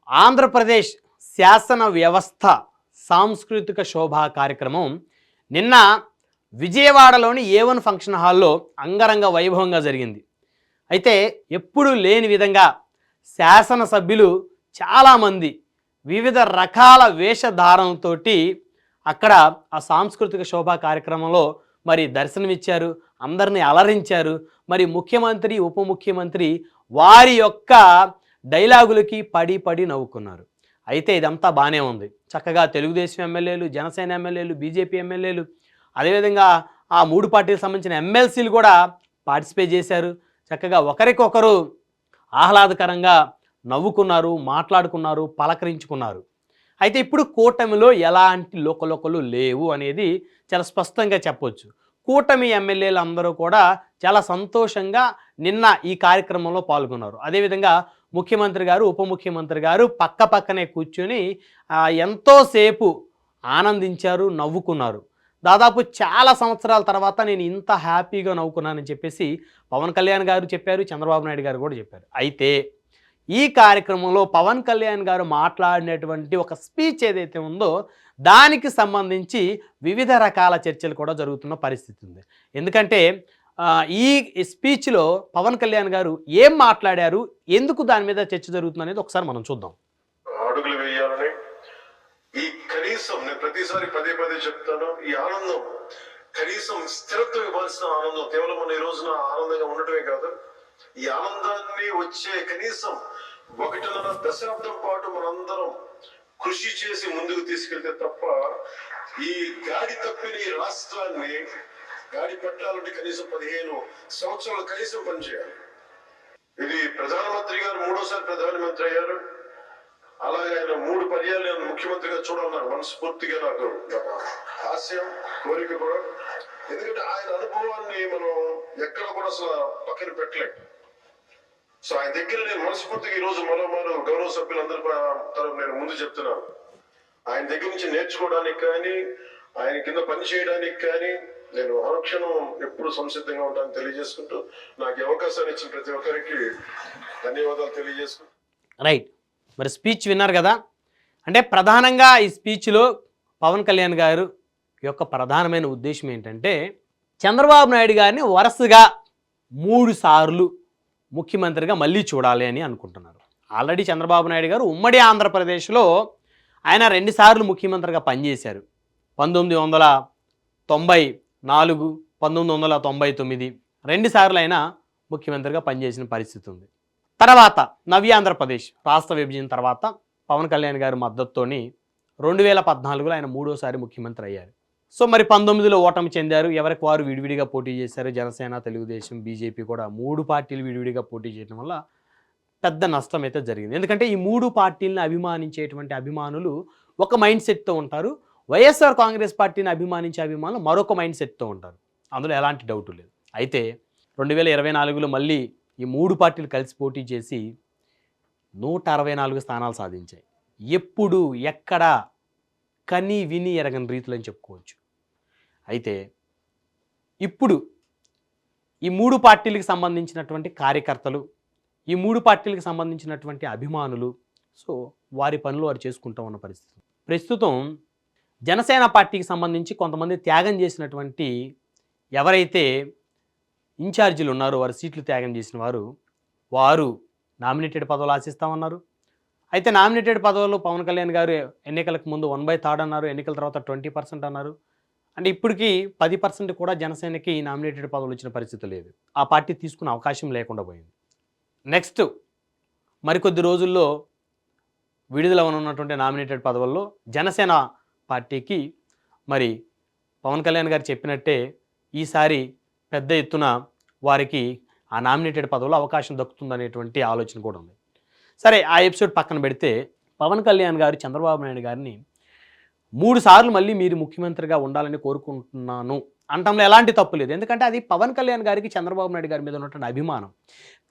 ఆంధ్రప్రదేశ్ శాసన వ్యవస్థ సాంస్కృతిక శోభా కార్యక్రమం నిన్న విజయవాడలోని A1 ఫంక్షన్ హాల్లో అంగరంగ వైభవంగా జరిగింది. అయితే ఎప్పుడూ లేని విధంగా శాసనసభ్యులు చాలామంది వివిధ రకాల వేషధారణలతోటి అక్కడ ఆ సాంస్కృతిక శోభా కార్యక్రమంలో మరి దర్శనమిచ్చారు, అందరినీ అలరించారు. మరి ముఖ్యమంత్రి, ఉప ముఖ్యమంత్రి వారి యొక్క డైలాగులకి పడి పడి నవ్వుకున్నారు. అయితే ఇదంతా బాగానే ఉంది. చక్కగా తెలుగుదేశం ఎమ్మెల్యేలు, జనసేన ఎమ్మెల్యేలు, బీజేపీ ఎమ్మెల్యేలు, అదేవిధంగా ఆ మూడు పార్టీలకు సంబంధించిన ఎమ్మెల్సీలు కూడా పార్టిసిపేట్ చేశారు. చక్కగా ఒకరికొకరు ఆహ్లాదకరంగా నవ్వుకున్నారు, మాట్లాడుకున్నారు, పలకరించుకున్నారు. అయితే ఇప్పుడు కూటమిలో ఎలాంటి లోకలోకలు లేవు అనేది చాలా స్పష్టంగా చెప్పొచ్చు. కూటమి ఎమ్మెల్యేలు అందరూ కూడా చాలా సంతోషంగా నిన్న ఈ కార్యక్రమంలో పాల్గొన్నారు. అదేవిధంగా ముఖ్యమంత్రి గారు, ఉప ముఖ్యమంత్రి గారు పక్క పక్కనే కూర్చొని ఎంతోసేపు ఆనందించారు, నవ్వుకున్నారు. దాదాపు చాలా సంవత్సరాల తర్వాత నేను ఇంత హ్యాపీగా నవ్వుకున్నానని చెప్పేసి పవన్ కళ్యాణ్ గారు చెప్పారు, చంద్రబాబు నాయుడు గారు కూడా చెప్పారు. అయితే ఈ కార్యక్రమంలో పవన్ కళ్యాణ్ గారు మాట్లాడినటువంటి ఒక స్పీచ్ ఏదైతే ఉందో దానికి సంబంధించి వివిధ రకాల చర్చలు కూడా జరుగుతున్న పరిస్థితి ఉంది. ఎందుకంటే ఈ స్పీచ్లో పవన్ కళ్యాణ్ గారు ఏం మాట్లాడారు, ఎందుకు దాని మీద చర్చ జరుగుతుంది అనేది ఒకసారి మనం చూద్దాం. అడుగులు వేయాలని ఈ కనీసం నేను ప్రతిసారి పదే పదే చెప్తాను, ఈ ఆనందం కనీసం స్థిరత్వం ఇవ్వాల్సిన ఆనందం, కేవలం మన ఈ రోజున ఆనందంగా ఉండటమే కాదు, ఈ ఆనందాన్ని వచ్చే కనీసం 1.5 దశాబ్దం పాటు మనందరం కృషి చేసి ముందుకు తీసుకెళ్తే తప్ప ఈ గాడి తప్పిన ఈ రాష్ట్రాన్ని గాడి పెట్టాలంటే కనీసం 15 సంవత్సరాలు కనీసం పనిచేయాలి. ఇది ప్రధానమంత్రి గారు 3వ ప్రధానమంత్రి అయ్యారు. అలాగే ఆయన 3 పర్యాలు నేను ముఖ్యమంత్రిగా చూడాలన్నారు. మనస్ఫూర్తిగా నాకు ఆశయం, కోరిక కూడా. ఎందుకంటే ఆయన అనుభవాన్ని మనం ఎక్కడ కూడా అసలు పక్కన పెట్టలేం. సో ఆయన దగ్గర నేను మనస్ఫూర్తిగా ఈ రోజు మరోమారు గౌరవ సభ్యులందరూ తరఫు నేను ముందు చెప్తున్నాను, ఆయన దగ్గర నుంచి నేర్చుకోవడానికి కానీ, ఆయన కింద పని చేయడానికి కానీ నేను అనుక్షణం ఎప్పుడు సంసిద్ధంగా ఉంటానని తెలియజేసుకుంటూ, నాకు అవకాశాన్ని ఇచ్చిన ప్రతి ఒక్కరికి ధన్యవాదాలు తెలియజేసుకుంటూ. రైట్, మరి స్పీచ్ విన్నారు కదా. అంటే ప్రధానంగా ఈ స్పీచ్లో పవన్ కళ్యాణ్ గారు యొక్క ప్రధానమైన ఉద్దేశం ఏంటంటే చంద్రబాబు నాయుడు గారిని వరుసగా 3 సార్లు ముఖ్యమంత్రిగా మళ్ళీ చూడాలి అని అనుకుంటున్నారు. ఆల్రెడీ చంద్రబాబు నాయుడు గారు ఉమ్మడి ఆంధ్రప్రదేశ్లో ఆయన 2 సార్లు ముఖ్యమంత్రిగా పనిచేశారు. 1994, 1999 2 సార్లు ఆయన ముఖ్యమంత్రిగా పనిచేసిన పరిస్థితి ఉంది. తర్వాత నవ్య ఆంధ్రప్రదేశ్ రాష్ట్ర విభజన తర్వాత పవన్ కళ్యాణ్ గారి మద్దతుతోని 2014లో ఆయన 3వసారి ముఖ్యమంత్రి అయ్యారు. సో మరి 19లో ఓటమి చెందారు. ఎవరికి వారు విడివిడిగా పోటీ చేశారు. జనసేన, తెలుగుదేశం, బీజేపీ కూడా 3 పార్టీలు విడివిడిగా పోటీ చేయడం వల్ల పెద్ద నష్టం అయితే జరిగింది. ఎందుకంటే ఈ 3 పార్టీలను అభిమానించేటువంటి అభిమానులు ఒక మైండ్ సెట్తో ఉంటారు. వైఎస్ఆర్ కాంగ్రెస్ పార్టీని అభిమానించే అభిమానులు మరొక మైండ్ సెట్తో ఉంటారు. అందులో ఎలాంటి డౌటు లేదు. అయితే 2024లో మళ్ళీ ఈ 3 పార్టీలు కలిసి పోటీ చేసి 164 స్థానాలు సాధించాయి. ఎప్పుడు ఎక్కడ కని విని ఎరగని రీతిలో అని చెప్పుకోవచ్చు. అయితే ఇప్పుడు ఈ 3 పార్టీలకు సంబంధించినటువంటి కార్యకర్తలు, ఈ 3 పార్టీలకు సంబంధించినటువంటి అభిమానులు సో వారి పనులు వారు చేసుకుంటూ ఉన్న పరిస్థితి. ప్రస్తుతం జనసేన పార్టీకి సంబంధించి కొంతమంది త్యాగం చేసినటువంటి ఎవరైతే ఇన్ఛార్జీలు ఉన్నారో, వారు సీట్లు త్యాగం చేసిన వారు నామినేటెడ్ పదవులు ఆశిస్తామన్నారు. అయితే నామినేటెడ్ పదవులు పవన్ కళ్యాణ్ గారు ఎన్నికలకు ముందు 1/3 అన్నారు, ఎన్నికల తర్వాత 20% అన్నారు. అంటే ఇప్పటికీ 10% కూడా జనసేనకి నామినేటెడ్ పదవులు వచ్చిన పరిస్థితి లేదు. ఆ పార్టీ తీసుకునే అవకాశం లేకుండా పోయింది. నెక్స్ట్ మరికొద్ది రోజుల్లో విడుదల ఉన్నటువంటి నామినేటెడ్ పదవుల్లో జనసేన పార్టీకి మరి పవన్ కళ్యాణ్ గారు చెప్పినట్టే ఈసారి పెద్ద ఎత్తున వారికి ఆ నామినేటెడ్ పదవుల్లో అవకాశం దక్కుతుందనేటువంటి ఆలోచన కూడా ఉంది. సరే, ఆ ఎపిసోడ్ పక్కన పెడితే పవన్ కళ్యాణ్ గారు చంద్రబాబు నాయుడు గారిని 3 సార్లు మళ్ళీ మీరు ముఖ్యమంత్రిగా ఉండాలని కోరుకుంటున్నాను అంటంలో ఎలాంటి తప్పు లేదు. ఎందుకంటే అది పవన్ కళ్యాణ్ గారికి చంద్రబాబు నాయుడు గారి మీద ఉన్నటువంటి అభిమానం.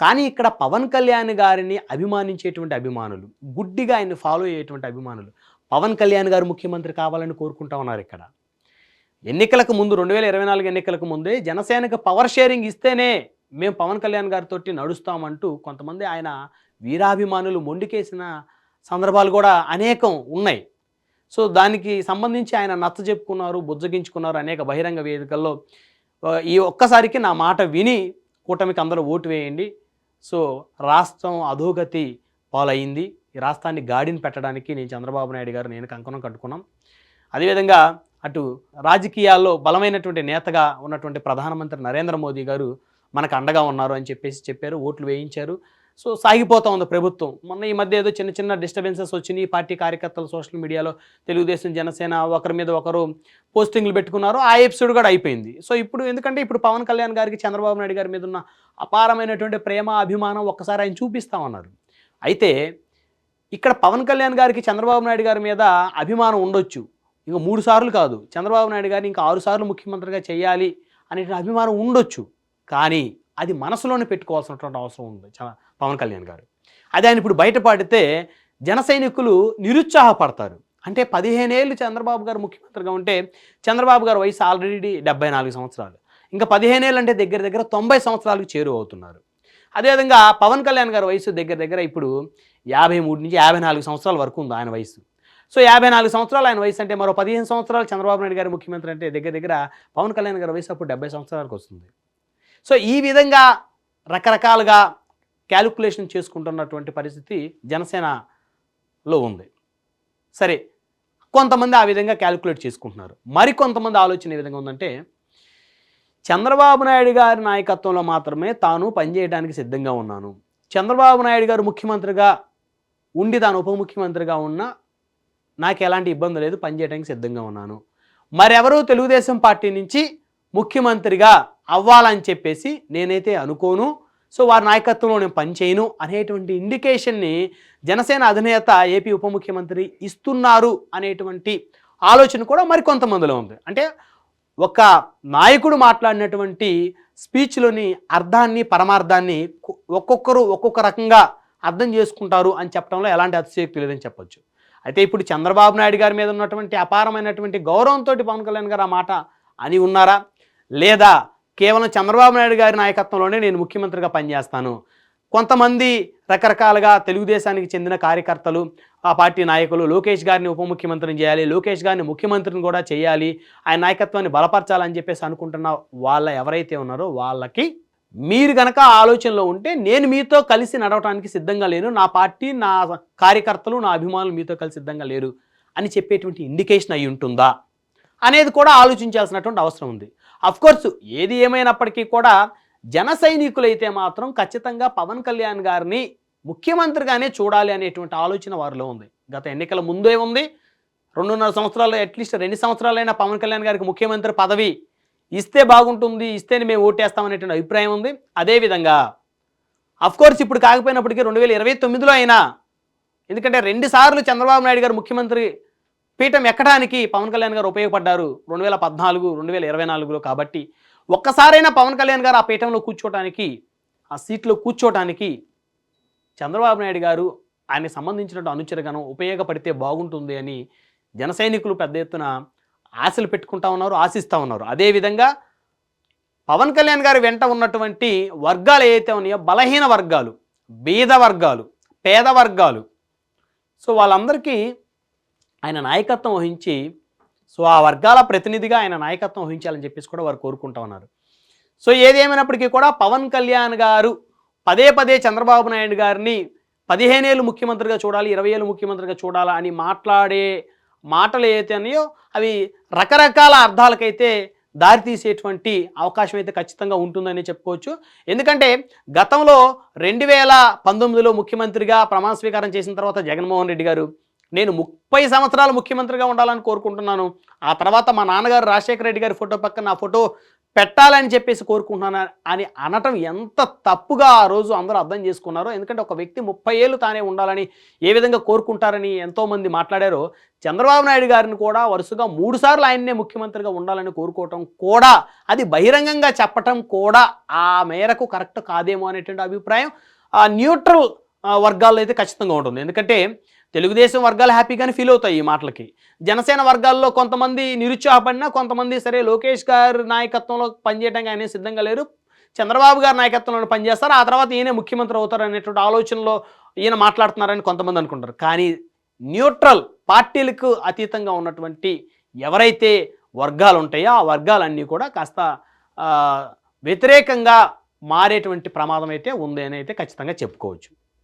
కానీ ఇక్కడ పవన్ కళ్యాణ్ గారిని అభిమానించేటువంటి అభిమానులు, గుడ్డిగా ఆయన్ని ఫాలో అయ్యేటువంటి అభిమానులు పవన్ కళ్యాణ్ గారు ముఖ్యమంత్రి కావాలని కోరుకుంటా ఉన్నారు. ఇక్కడ ఎన్నికలకు ముందు 2024 ఎన్నికలకు ముందే జనసేనకు పవర్ షేరింగ్ ఇస్తేనే మేము పవన్ కళ్యాణ్ గారితో నడుస్తామంటూ కొంతమంది ఆయన వీరాభిమానులు మొండికేసిన సందర్భాలు కూడా అనేకం ఉన్నాయి. సో దానికి సంబంధించి ఆయన నచ్చ చెప్పుకున్నారు, బుజ్జగించుకున్నారు అనేక బహిరంగ వేదికల్లో. ఈ ఒక్కసారికి నా మాట విని కూటమికి అందరూ ఓటు వేయండి. సో రాష్ట్రం అధోగతి పాలైంది. ఈ రాష్ట్రాన్ని గాడిని పెట్టడానికి నేను చంద్రబాబు నాయుడు గారు నేను కంకణం కట్టుకున్నాం. అదేవిధంగా అటు రాజకీయాల్లో బలమైనటువంటి నేతగా ఉన్నటువంటి ప్రధానమంత్రి నరేంద్ర మోదీ గారు మనకు అండగా ఉన్నారు అని చెప్పారు. ఓట్లు వేయించారు. సో సాగిపోతూ ఉంది ప్రభుత్వం. మొన్న ఈ మధ్య ఏదో చిన్న చిన్న డిస్టర్బెన్సెస్ వచ్చినాయి. పార్టీ కార్యకర్తలు సోషల్ మీడియాలో తెలుగుదేశం, జనసేన ఒకరి మీద ఒకరు పోస్టింగ్లు పెట్టుకున్నారు. ఆ ఎపిసోడ్ కూడా అయిపోయింది. సో ఇప్పుడు పవన్ కళ్యాణ్ గారికి చంద్రబాబు నాయుడు గారి మీద ఉన్న అపారమైనటువంటి ప్రేమ, అభిమానం ఒక్కసారి ఆయన చూపిస్తామన్నారు. అయితే ఇక్కడ పవన్ కళ్యాణ్ గారికి చంద్రబాబు నాయుడు గారి మీద అభిమానం ఉండొచ్చు. ఇంకా 3 సార్లు కాదు, చంద్రబాబు నాయుడు గారిని ఇంకా 6 సార్లు ముఖ్యమంత్రిగా చేయాలి అనే అభిమానం ఉండొచ్చు. కానీ అది మనసులోనే పెట్టుకోవాల్సినటువంటి అవసరం ఉంది పవన్ కళ్యాణ్ గారు. అది ఆయన ఇప్పుడు బయటపడితే జన సైనికులు నిరుత్సాహపడతారు. అంటే 15 ఏళ్ళు చంద్రబాబు గారు ముఖ్యమంత్రిగా ఉంటే చంద్రబాబు గారు వయసు ఆల్రెడీ 74 సంవత్సరాలు. ఇంకా 15 ఏళ్ళు అంటే దగ్గర దగ్గర 90 సంవత్సరాలకు చేరువవుతున్నారు. అదేవిధంగా పవన్ కళ్యాణ్ గారి వయసు దగ్గర దగ్గర ఇప్పుడు 53 నుంచి 54 సంవత్సరాల వరకు ఉంది ఆయన వయసు. సో 54 సంవత్సరాలు ఆయన వయసు అంటే మరో 15 సంవత్సరాలు చంద్రబాబు నాయుడు గారి ముఖ్యమంత్రి అంటే దగ్గర దగ్గర పవన్ కళ్యాణ్ గారి వయసు అప్పుడు 70 సంవత్సరాలకు వస్తుంది. సో ఈ విధంగా రకరకాలుగా క్యాలిక్యులేషన్ చేసుకుంటున్నటువంటి పరిస్థితి జనసేనలో ఉంది. సరే, కొంతమంది ఆ విధంగా క్యాలిక్యులేట్ చేసుకుంటున్నారు. మరికొంతమంది ఆలోచన ఏ విధంగా ఉందంటే చంద్రబాబు నాయుడు గారి నాయకత్వంలో మాత్రమే తాను పనిచేయడానికి సిద్ధంగా ఉన్నాను. చంద్రబాబు నాయుడు గారు ముఖ్యమంత్రిగా ఉండి తాను ఉప ముఖ్యమంత్రిగా ఉన్నా నాకు ఎలాంటి ఇబ్బంది లేదు, పనిచేయడానికి సిద్ధంగా ఉన్నాను. మరెవరూ తెలుగుదేశం పార్టీ నుంచి ముఖ్యమంత్రిగా అవ్వాలని చెప్పేసి నేనైతే అనుకోను. సో వారి నాయకత్వంలో నేను పనిచేయను అనేటువంటి ఇండికేషన్ని జనసేన అధినేత ఏపీ ఉప ముఖ్యమంత్రి ఇస్తున్నారు అనేటువంటి ఆలోచన కూడా మరికొంతమందిలో ఉంది. అంటే ఒక నాయకుడు మాట్లాడినటువంటి స్పీచ్లోని అర్థాన్ని, పరమార్థాన్ని ఒక్కొక్కరు ఒక్కొక్క రకంగా అర్థం చేసుకుంటారు అని చెప్పడంలో ఎలాంటి అతిశయోక్తి లేదని చెప్పొచ్చు. అయితే ఇప్పుడు చంద్రబాబు నాయుడు గారి మీద ఉన్నటువంటి అపారమైనటువంటి గౌరవంతో పవన్ కళ్యాణ్ గారు ఆ మాట అని ఉన్నారా, లేదా కేవలం చంద్రబాబు నాయుడు గారి నాయకత్వంలోనే నేను ముఖ్యమంత్రిగా పనిచేస్తాను, కొంతమంది రకరకాలుగా తెలుగుదేశానికి చెందిన కార్యకర్తలు, ఆ పార్టీ నాయకులు లోకేష్ గారిని ఉప ముఖ్యమంత్రిని చేయాలి, లోకేష్ గారిని ముఖ్యమంత్రిని కూడా చేయాలి, ఆయన నాయకత్వాన్ని బలపరచాలని చెప్పేసి అనుకుంటున్న వాళ్ళ ఎవరైతే ఉన్నారో వాళ్ళకి మీరు కనుక ఆలోచనలో ఉంటే నేను మీతో కలిసి నడవడానికి సిద్ధంగా లేను, నా పార్టీ, నా కార్యకర్తలు, నా అభిమానులు మీతో కలిసి సిద్ధంగా లేరు అని చెప్పేటువంటి ఇండికేషన్ అయి ఉంటుందా అనేది కూడా ఆలోచించాల్సినటువంటి అవసరం ఉంది. అఫ్కోర్స్ ఏది ఏమైనప్పటికీ కూడా జన సైనికులైతే మాత్రం ఖచ్చితంగా పవన్ కళ్యాణ్ గారిని ముఖ్యమంత్రిగానే చూడాలి అనేటువంటి ఆలోచన వారిలో ఉంది. గత ఎన్నికల ముందే ఉంది. 2.5 సంవత్సరాలు, అట్లీస్ట్ 2 సంవత్సరాలైనా పవన్ కళ్యాణ్ గారికి ముఖ్యమంత్రి పదవి ఇస్తే బాగుంటుంది, ఇస్తేనే మేము ఓటేస్తామనేటువంటి అభిప్రాయం ఉంది. అదేవిధంగా అఫ్కోర్స్ ఇప్పుడు కాకపోయినప్పటికీ 2029లో అయినా, ఎందుకంటే 2 సార్లు చంద్రబాబు నాయుడు గారు ముఖ్యమంత్రి పీఠం ఎక్కడానికి పవన్ కళ్యాణ్ గారు ఉపయోగపడ్డారు 2014, 2024లో. కాబట్టి ఒక్కసారైనా పవన్ కళ్యాణ్ గారు ఆ పీఠంలో కూర్చోటానికి, ఆ సీట్లో కూర్చోటానికి చంద్రబాబు నాయుడు గారు ఆయనకు సంబంధించినట్టు అనుచరగణం ఉపయోగపడితే బాగుంటుంది అని జన సైనికులు పెద్ద ఎత్తున ఆశలు పెట్టుకుంటా ఉన్నారు, ఆశిస్తూ ఉన్నారు. అదేవిధంగా పవన్ కళ్యాణ్ గారి వెంట ఉన్నటువంటి వర్గాలు ఏవైతే ఉన్నాయో, బలహీన వర్గాలు, బీద వర్గాలు, పేద వర్గాలు, సో వాళ్ళందరికీ ఆయన నాయకత్వం వహించి, సో ఆ వర్గాల ప్రతినిధిగా ఆయన నాయకత్వం వహించాలని చెప్పేసి కూడా వారు కోరుకుంటా ఉన్నారు. సో ఏదేమైనప్పటికీ కూడా పవన్ కళ్యాణ్ గారు పదే పదే చంద్రబాబు నాయుడు గారిని 15 ఏళ్ళు ముఖ్యమంత్రిగా చూడాలి, 20 ఏళ్ళు ముఖ్యమంత్రిగా చూడాలా అని మాట్లాడే మాటలు ఏవైతే ఉన్నాయో అవి రకరకాల అర్థాలకైతే దారితీసేటువంటి అవకాశం అయితే ఖచ్చితంగా ఉంటుందని చెప్పుకోవచ్చు. ఎందుకంటే గతంలో 2019లో ముఖ్యమంత్రిగా ప్రమాణ స్వీకారం చేసిన తర్వాత జగన్మోహన్ రెడ్డి గారు నేను 30 సంవత్సరాలు ముఖ్యమంత్రిగా ఉండాలని కోరుకుంటున్నాను, ఆ తర్వాత మా నాన్నగారు రాజశేఖర రెడ్డి గారి ఫోటో పక్కన నా ఫోటో పెట్టాలని చెప్పేసి కోరుకుంటున్నాను అని అనటం ఎంత తప్పుగా ఆ రోజు అందరూ అర్థం చేసుకున్నారో. ఎందుకంటే ఒక వ్యక్తి 30 ఏళ్ళు తానే ఉండాలని ఏ విధంగా కోరుకుంటారని ఎంతోమంది మాట్లాడారో, చంద్రబాబు నాయుడు గారిని కూడా వరుసగా 3 సార్లు ఆయన్నే ముఖ్యమంత్రిగా ఉండాలని కోరుకోవటం కూడా, అది బహిరంగంగా చెప్పటం కూడా ఆ మేరకు కరెక్ట్ కాదేమో అనేటువంటి అభిప్రాయం న్యూట్రల్ వర్గాల్లో అయితే ఖచ్చితంగా ఉంటుంది. ఎందుకంటే తెలుగుదేశం వర్గాలు హ్యాపీగానే ఫీల్ అవుతాయి ఈ మాటలకి. జనసేన వర్గాల్లో కొంతమంది నిరుత్సాహపడినా, కొంతమంది సరే లోకేష్ గారి నాయకత్వంలో పనిచేయడానికి ఆయన సిద్ధంగా లేరు, చంద్రబాబు గారి నాయకత్వంలో పనిచేస్తారు, ఆ తర్వాత ఈయనే ముఖ్యమంత్రి అవుతారు అనేటువంటి ఆలోచనలో ఈయన మాట్లాడుతున్నారని కొంతమంది అనుకుంటారు. కానీ న్యూట్రల్ పార్టీలకు అతీతంగా ఉన్నటువంటి ఎవరైతే వర్గాలు ఉంటాయో ఆ వర్గాలన్నీ కూడా కాస్త వ్యతిరేకంగా మారేటువంటి ప్రమాదం అయితే ఉంది అని అయితే ఖచ్చితంగా చెప్పుకోవచ్చు.